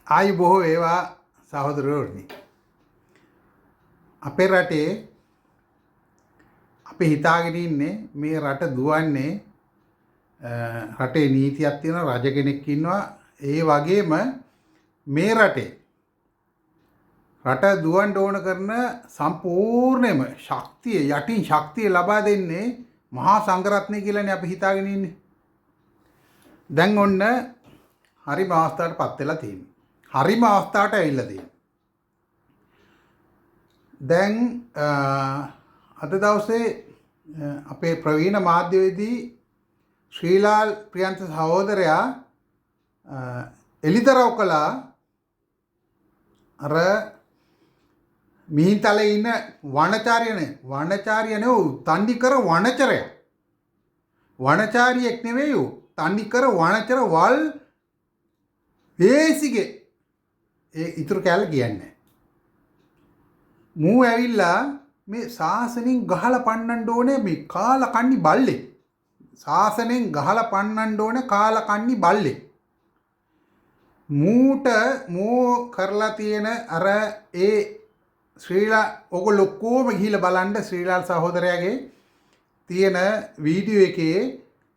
ආයි බොහෝ ඒවා සහෝදරයෝනි. අපේ රටේ අපි හිතාගෙන ඉන්නේ මේ රට දුවන්නේ රටේ නීතියක් තියෙනවා, රජ කෙනෙක් ඉන්නවා. ඒ වගේම මේ රටේ රට දුවන්න ඕන කරන සම්පූර්ණයෙන්ම ශක්තිය යටින් ශක්තිය ලබා දෙන්නේ මහා සංඝරත්නය කියලානේ අපි හිතාගෙන ඉන්නේ. දැන් ඔන්න හරිම අවස්ථාවටපත් වෙලා තියෙනවා. හරිම අවස්ථාවට ඇවිල්ලා තියෙනවා. දැන් අද දවසේ අපේ ප්‍රවීණ මාධ්‍යවේදී ශ්‍රීලාල් ප්‍රියන්ත සහෝදරයා එලිදරව් කළා අර මිහින්තලේ ඉන්න වනචාරියනේ තන්ඩිකර වනචරය. වනචාරියෙක් නෙවෙයි තන්ඩිකර වනචර වල් වේසිගේ ඒ ඉතුරු කැල කියන්නේ. මූ ඇවිල්ලා මේ සාසනෙන් ගහලා පන්නන්න ඕනේ මේ කාලකන්නි බල්ලේ. සාසනෙන් ගහලා පන්නන්න ඕනේ කාලකන්නි බල්ලේ. මූ කරලා තියෙන අර ඒ ශ්‍රීලා ඔගොල්ලෝ ඔක්කොම ගිහිල්ලා බලන්න ශ්‍රීලාල් සහෝදරයාගේ තියෙන වීඩියෝ එකේ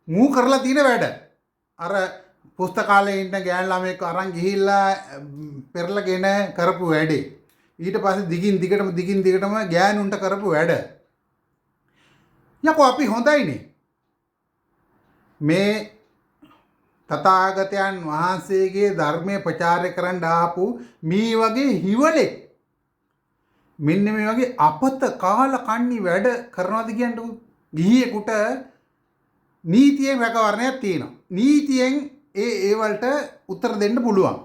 මූ කරලා තියෙන වැඩ. අර පුස්තකාලේ ඉන්න ගෑන් ළමෙක් අරන් ගිහිල්ලා පෙරලගෙන කරපු වැඩේ. ඊට පස්සේ දිගින් දිගටම ගෑනුන්ට කරපු වැඩ. යකෝ අපි හොඳයිනේ. මේ තථාගතයන් වහන්සේගේ ධර්මයේ ප්‍රචාරය කරන්න ආපු මේ වගේ හිවලෙක් මෙන්න මේ වගේ අපත කාල කන්නි වැඩ කරනවාද කියන්නකො. ගිහියෙකුට නීතියෙන් රැකවරණයක් තියෙනවා. නීතියෙන් ඒ වලට උත්තර දෙන්න පුළුවන්.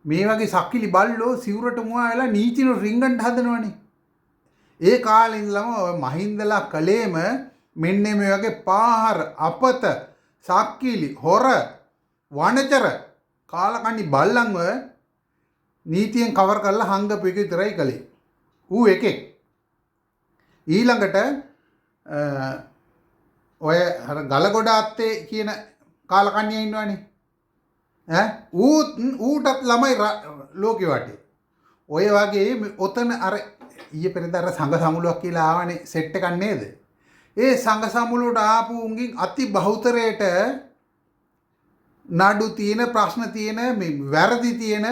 මේ වගේ සක්කිලි බල්ලෝ සිවුරට මුවා වෙලා නීතින රිංගන්න හදනවනේ. ඒ කාලේ ඉඳලම මහින්දලා කලේම මෙන්න මේ වගේ පාහර අපත සක්කිලි හොර වනචර කාලකන්නි බල්ලන්ව නීතියෙන් කවර් කරලා හංගපු එක විතරයි කලේ. ඌ එකෙක්. ඊළඟට ඔය අර ගලගොඩ අත්තේ කියන කාලකන්ණිය ඉන්නවනේ. ඌටත් ළමයි ලෝකෙ වටේ. ඔය වගේ ඔතන අර ඊයේ පෙරේද අර සංඝ සමුළුවක් කියලා ආවනේ සෙට් එකක් නේද? ඒ සංඝ සමුළුවට ආපු උන්ගෙන් අති බහුතරයට නඩු තියෙන ප්‍රශ්න තියෙන මේ වැරදි තියෙන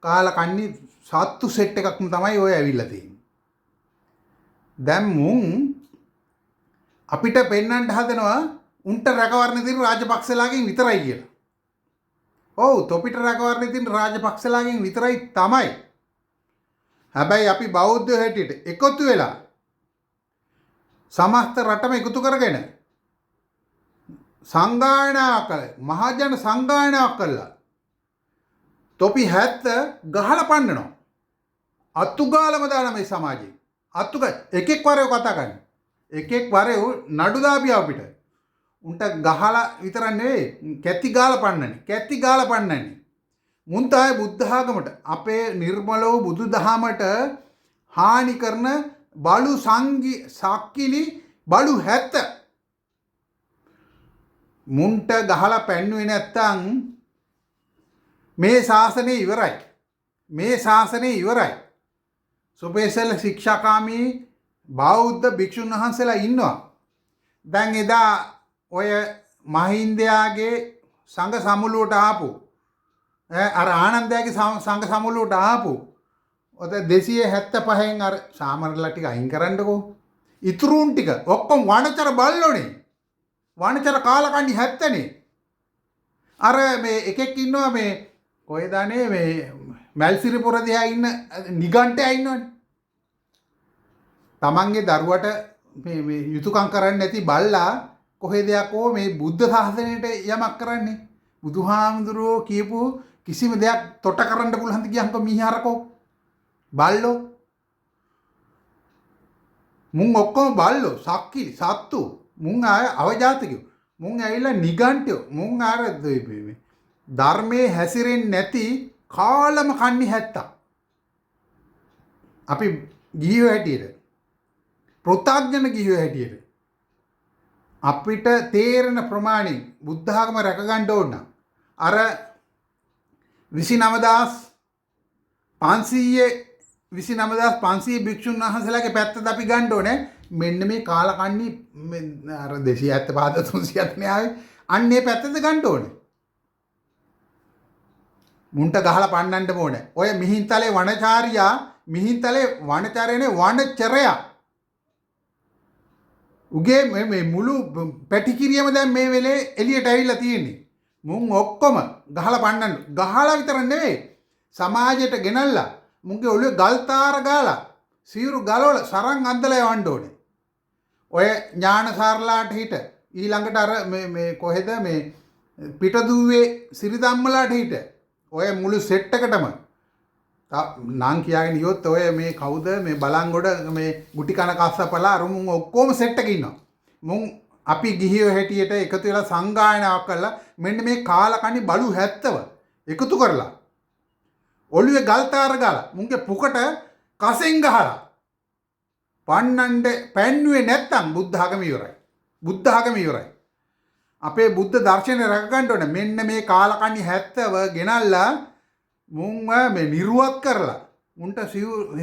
කාලකන්ණි සත්තු සෙට් එකක්ම තමයි ඔය ඇවිල්ලා තියෙන්නේ. දැන් මුන් අපිට පෙන්වන්න හදනවා උන්ට රැකවරණ තියෙන රාජපක්ෂලාගෙන් විතරයි කියලා. ඔව් තොපිට රැකවරණ තියෙන රාජපක්ෂලාගෙන් විතරයි තමයි. හැබැයි අපි බෞද්ධ හැටියට එකතු වෙලා සමස්ත රටම එකතු කරගෙන සංගායනාවක් කළා. මහජන සංගායනාවක් කළා. තොපි 70 ගහලා පන්නනවා. අතුගාලම දාන මේ සමාජයේ. එකෙක් වරේ කතා කරන්නේ. එකෙක් වරේ නඩු දාපිය අපිට. උන්ට ගහලා විතර නෙවෙයි කැති ගාලා පන්නන්නේ. කැති ගාලා පන්නන්නේ. මුන් තමයි බුද්ධ ආගමට අපේ නිර්මලව බුදු දහමට හානි කරන බලු සක්කිලි බලු 70 මුන්ට ගහලා පැන්නුවේ නැත්තම් මේ ශාසනය ඉවරයි. මේ ශාසනය ඉවරයි. සුපේසල ශික්ෂාකාමී බෞද්ධ භික්ෂුන් වහන්සේලා ඉන්නවා. දැන් එදා ඔය මහින්දයාගේ සංඝ සමුළුවට ආපු අර ආනන්දයාගේ සංඝ සමුළුවට ආපු ඔත 275න් අර සාමරලා ටික අයින් කරන්නකෝ. ඉතුරුන් ටික ඔක්කොම වනචර බල්ලෝනේ. වනචර කාලකන්ණි 70නේ. අර මේ එකෙක් ඉන්නවා මේ කොහෙද අනේ මේ මල්සිරිපුර දිහා ඉන්න නිගණ්ඨයා ඉන්නවනේ. තමන්ගේ දරුවට මේ යුතුයකම් කරන්නේ නැති බල්ලා කොහෙද යකෝ මේ බුද්ධ ශාසනයට යමක් කරන්නේ. බුදුහාමුදුරුවෝ කියපු කිසිම දෙයක් තොට කරන්න පුළුවන්ද කියන්කො මීහරකෝ. බල්ලෝ මුන් ඔක්කොම බල්ලෝ සක්කිලි සත්තු මුන් ආය අවජාතකයෝ මුන් ඇවිල්ලා නිගණ්ඨයෝ මුන් ආර ධර්මයේ හැසිරෙන්නේ නැති කාලම කන්නි 70 අපි ගිහියෝ හැටියට ප්‍රත්‍යඥ ගිහියෝ හැටියට අපිට තේරෙන ප්‍රමාණය බුද්ධ ආගම රැක ගන්න ඕන අර විසි නමදස් පන්සීය භික්ෂුන් වහන්සේලාගේ පැත්තද අපි ගන්න ඕනේ. මෙන්න මේ කාලකන්ණි අර 275 300ක් අන්නේ පැත්තද ගන්න ඕනේ. මුන්ට ගහලා පන්නන්න ඕනේ. ඔය මිහින්තලේ වනචාරයනේ වනචරයා. උගේ මේ මුළු පැටිකිරියම දැන් මේ වෙලේ එළියට ඇවිල්ලා තියෙන්නේ. මුන් ඔක්කොම ගහලා පන්නන්න. ගහලා විතර නෙවෙයි. සමාජයට ගෙනල්ලා මුන්ගේ ඔළුවේ ගල්තාර ගාලා සීරු ගලවල සරන් අන්දලා යවන්න ඕනේ. ඔය ඥානසාරලාට හිට ඊළඟට අර මේ කොහෙද මේ පිටදුවේ සිරිදම්මලාට හිට ඔය මුළු සෙට් එකටම නම් කියාගෙන ගියොත් ඔය මේ කවුද මේ බලංගොඩ මේ ගුටි කන කස්සපලා අර මුන් ඔක්කොම සෙට් එකේ ඉන්නවා. මුන් අපි ගිහියෝ හැටියට එකතු වෙලා සංගායනාවක් කරලා මෙන්න මේ කාලකණ්ණි බලු 70 එකතු කරලා ඔළුවේ ගල්තාර ගාලා මුන්ගේ පුකට කසෙන් ගහලා පන්නන්න පැන්නුවේ නැත්තම් බුද්ධ ආගම ඉවරයි. බුද්ධ ආගම ඉවරයි. අපේ බුද්ධ දර්ශනය රැක ගන්න ඕනේ. මෙන්න මේ කාලකන්ණි 70 ගෙනල්ලා මුන්ව මේ නිර්වත් කරලා මුන්ට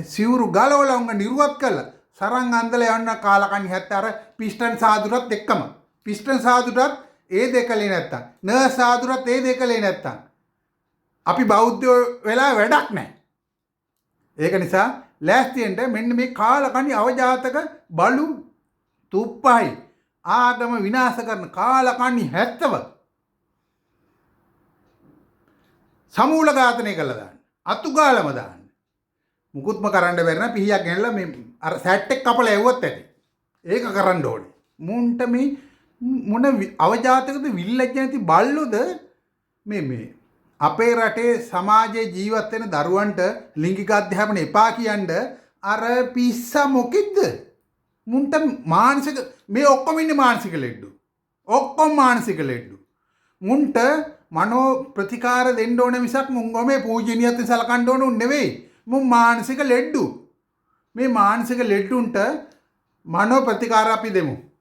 සිවුරු ගලවලා උන්ව නිර්වත් කරලා සරන් අන්දලා යන්න කාලකන්ණි 70 අර පිස්ටන් සාදුරත් එක්කම. පිස්ටන් සාදුරත් ඒ දෙකලේ නැත්තම් නර්ස් සාදුරත් ඒ දෙකලේ නැත්තම් අපි බෞද්ධයෝ වෙලා වැඩක් නැහැ. ඒක නිසා ලෑස්තියෙන්ට මෙන්න මේ කාලකන්ණි අවජාතක බලු තුප්පහයි ආගම විනාශ කරන කාලකන්ණි 70 සමූල ඝාතනය කළා දාන්න. අතුගාලම දාන්න. මුකුත්ම කරන්න බැරි නම් පිහියක් ගෙනලා මේ අර සැට් එක කපලා ඇව්වොත් ඇති. ඒක කරන්න ඕනේ. මුන්ට මේ මොන අවජාතකද විල්ලජ්ජ නැති බල්ලොද මේ අපේ රටේ සමාජයේ ජීවත් වෙන දරුවන්ට ලිංගික අධ්‍යාපන එපා කියන්න අර පිස්සා මොකෙද්ද? මුන්ට මානසික මේ ඔක්කොම ඉන්නේ මානසික ලෙඩ්ඩු. ඔක්කොම මානසික ලෙඩ්ඩු. මුන්ට මනෝ ප්‍රතිකාර දෙන්න ඕන මිසක් මුන් ගොමේ පූජනීයත්වයෙන් සලකන්න ඕන නෙවෙයි. මුන් මානසික ලෙඩ්ඩු. මේ මානසික ලෙඩ්ඩුන්ට මනෝ ප්‍රතිකාර අපි දෙමු.